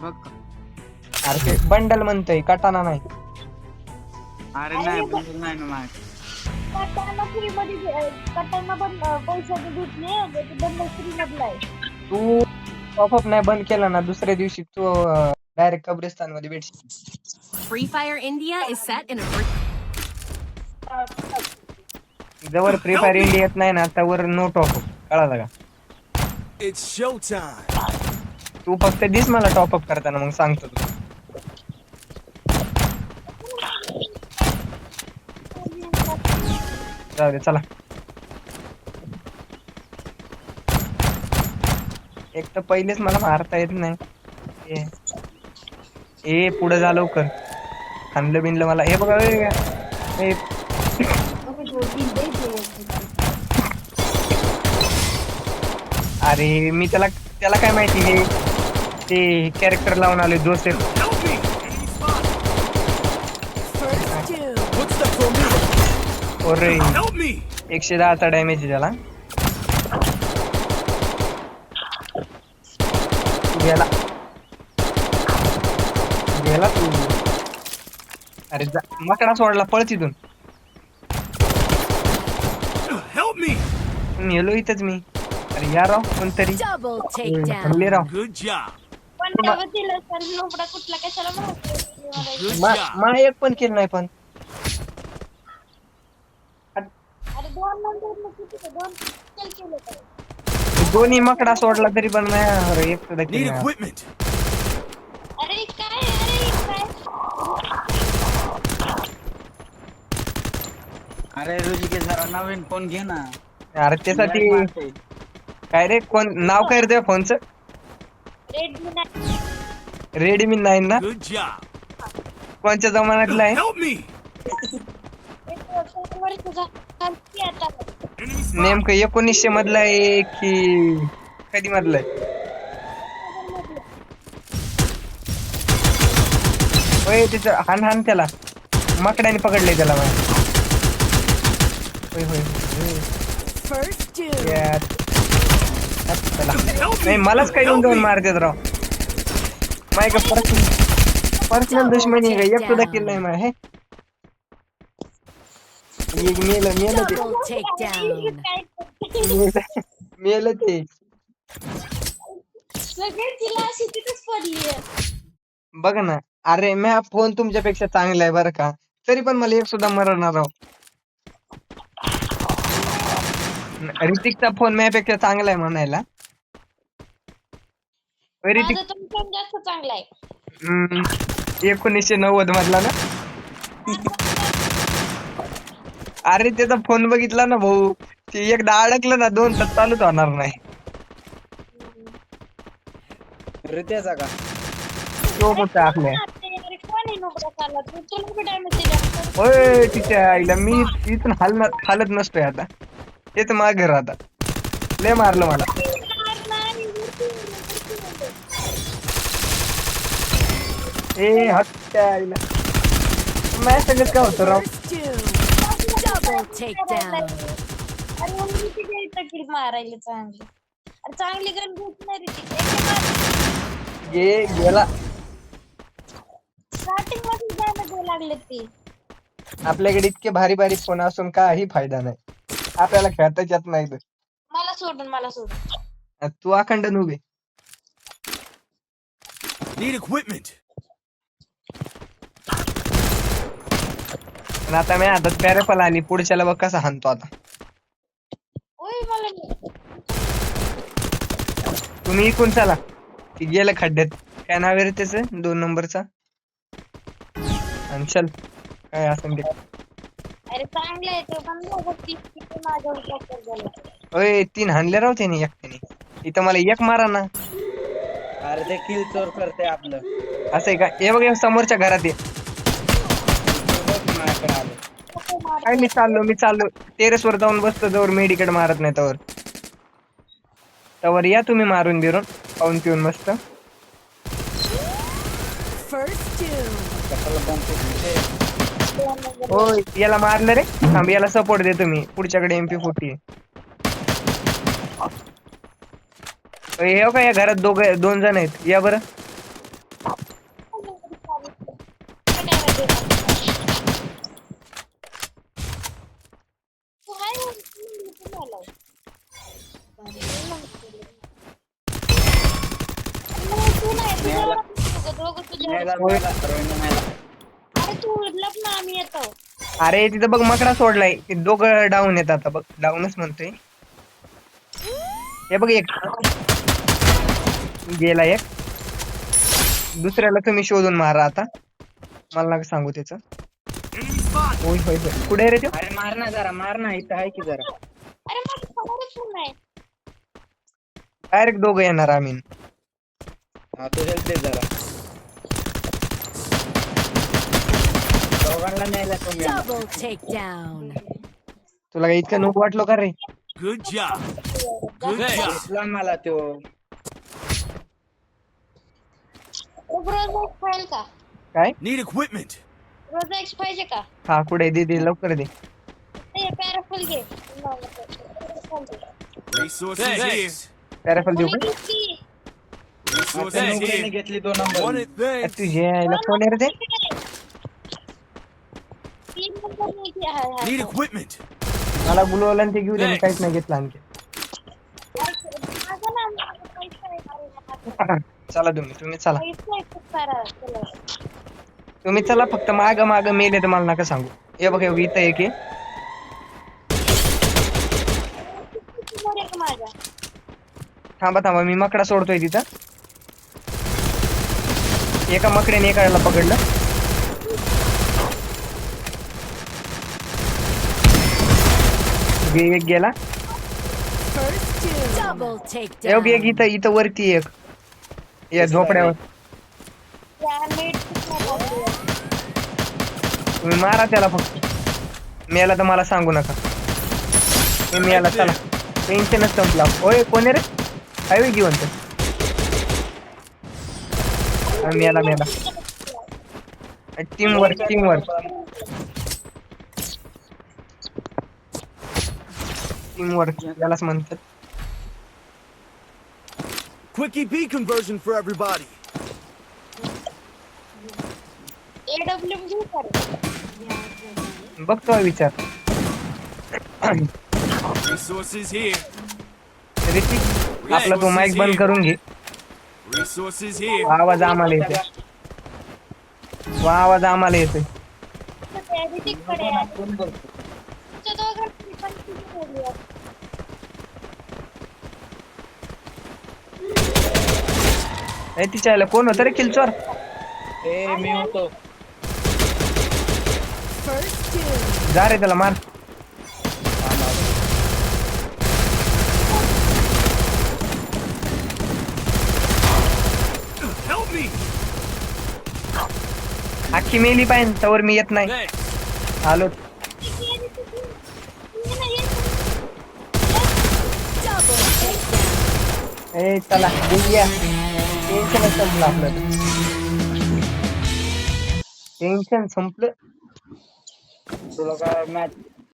बघ का. अरे ते बंडल म्हणतोय कटाना नाही. अरे नाही बंडल नाही ना माझ्या. कटाना फ्री मध्ये कटाना पण पैशाने भेटले ते बंडल फ्री मधला आहे. तू पॉपअप नाही बंद केला ना दुसऱ्या दिवशी तू डायरेक्ट कब्रिस्तान मध्ये भेटशील. Free Fire India is set in a जवळ फ्री फायर इंडियात नाही ना त्यावर नो टॉपअप कळालं का. It's showtime. तू फक्त दिस मला टॉपअप करताना मग सांगतो तू. जाऊ दे चला. एक तर पहिलेच मला मारता येत नाही. ए पुढे जा लवकर. खांदलं बिनलं मला हे बघा. ए, अरे मी त्याला त्याला काय माहिती हे ते कॅरेक्टर लावून आले Joseph. Help me. Footsteps on me. ओरे Help me. 110चा डॅमेज आहे त्याला. गेला गेला तू. अरे मकडा सोडला पळ तिथून. Help me. नेलो इथंच मी. अरे या राव कोणतरी double takedown. थांबले राव. Good job. पण तेव्हा तिला सर लोबडा कुठला कशाला मारतो Good मा job. एक पण केलं नाही पण. अरे दोन नंबर किती दोन किल केले तर दोन्ही मकडा सोडला तरी पण नाही. अरे एक सुद्धा Need केलं नाही. equipment. अरे काय अरे ऋषिकेश जरा नवीन फोन घे ना. अरे त्यासाठी Lag मारते. काय रे कोण नाव काय रे तुझ्या फोनचं. रेडमी नाही रेडमी 9 ना. Good job. कोणत्या जमान्यातला आहे. Help me. वर्षाचा खालती आता Enemy spot. नेमकं 1900 मधला आहे की कधी मधला आहे. होय तिचं हान त्याला मकड्याने पकडले त्याला. होय होय होय. First two. यात. चला. नाही मलाच काही येऊन जाऊन मारतात राव. माय का पर्सनल दुश्मनी आहे का एक सुद्धा किल नाही माझ्या. हे एक मेलं ते Double takedown. मेलं ते. सगळे तिला अशी तिथेच पडली बघ ना. अरे मी फोन तुमच्यापेक्षा चांगला आहे बरं का तरी पण मला एक सुद्धा मरणार राव. ऋतिकचा फोन माझ्यापेक्षा चांगला आहे म्हणायला. ऋतिक माझा तर फोन जास्त चांगला आहे 1990 मधला ना. अरे त्याचा फोन बघितला ना भाऊ ते एकदा अडकलं ना 2 तास चालूच होणार नाही. ऋत्याचा का. तो मोठा आपल्या अरे कोण आहे नोकरा चालला तू तुला कुठे टाइम दिला होय तिच्या आईला मी इथून हालत नसतोय आता. तेच मागे राहता लय मारलं मला. ए हत्या आईला मॅच सगळं काय होतं राव. First two. Double takedown. अरे मग मी तिथे इथं किल मारायला चांगली अरे चांगली गण घेत नाही रे गेला. स्टार्टिंग मध्ये जायला ते लागले ते आपल्याकडे इतके भारी भारी फोन असून काही फायदा नाही. आपल्याला खेळताच येत नाही. मला सोडून तू अखंड नुबे. Need equipment. पण आता मी हातात पॅरेपल आणि पुढच्याला बघ कसा हाणतो आता. ओय मला नाही. तुम्ही इकून चला ती गेलं खड्ड्यात. काय नाव आहे रे त्याचं 2 नंबरचा. आणि चल काय असं ते. अरे चांगलं आहे ते पण बघती किती माझ्या उपकार झाला ओय 3 हाणले राव त्याने एकट्याने. इथं मला एक मारा ना. अरे ते किल चोर करते आपलं. असं आहे का. हे बघ समोरच्या घरात ये. माझ्याकडे आलं. काय मी चाललो टेरेस वर जाऊन बसतो जवळ मेडिकेट मारत नाही तवर या तुम्ही मारून बिरून पाहून पिऊन मस्त. First two. कशाला बंद केली? होय याला मारलं रे. थांब याला सपोर्ट देतो मी. पुढच्याकडे MP40 हे का या घरात 2 जण आहेत. या बरं दोघं तुझ्या मेला मेला रोहिणी मेला. अरे तू लप ना आम्ही येतो अरे तिथं बघ मकडा सोडलाय ते दोघं डाऊन येत आता बघ डाऊनच म्हणतोय हे बघ एक गेला एक दुसऱ्याला तुम्ही शोधून मारा आता मला नका सांगू त्याचं Enemy spot. होय होय होय कुठे आहे रे तो अरे मार ना जरा मार ना इथं आहे की जरा. अरे मला खबरच नाही डायरेक्ट दोघं येणार आम्ही हा तू हेल्प दे जरा. दोघांना न्यायला तुम्ही आणा. Double takedown. तुला काही इतकं नको वाटलं का रे Good job. Good job. दिसला मला तो. रोज एक फाईल का काय Need equipment. रोज एक पाहिजे का हा कुठे दे दे लवकर दे ते पॅराफुल घे Resources here. पॅराफल देऊ का Resources आता नुकऱ्याने here. घेतली 2 नंबर. Wanted things. तुझ्या यायला कोण आहे रे ते Need equipment. मला बोलवलं आणि ते घेऊ दे मी काहीच नाही घेतलं आणखी चला तुम्ही चला तुम्ही चला फक्त माग माग मेले तर मला नका सांगू हे बघ हे बघ, इथं एक आहे थांबा थांबा मी मकडा सोडतोय तिथं एका मकड्याने एकाला पकडलं एक गेला First two. Double एक takedown. एक इथं इथं वरती एक या झोपड्यावर तुम्ही मारा त्याला फक्त मेला तर मला सांगू नका मी मेला चला टेन्शनच संपला होय कोण आहे रे काय जिवंत मेला मेला टीम वर्क यालाच म्हणतात Quickie B conversion for everybody. बघतो विचार Resources here. ऋतिक आपला तो माईक बंद करून घे Resources here. आवाज आम्हाला येतोय आवाज आम्हाला येतोय कोण बोलतो? तिच्या आईला कोण होतं रे किलचोर ए मी होतो. First two. जा रे त्याला मार Help me. अख्खी मेली पाहिजे त्यावर मी येत नाही Thanks. आलो Double takedown. ए चला देऊया टेन्शन संपलं आपलं टेन्शन संपलं तुला काय मॅच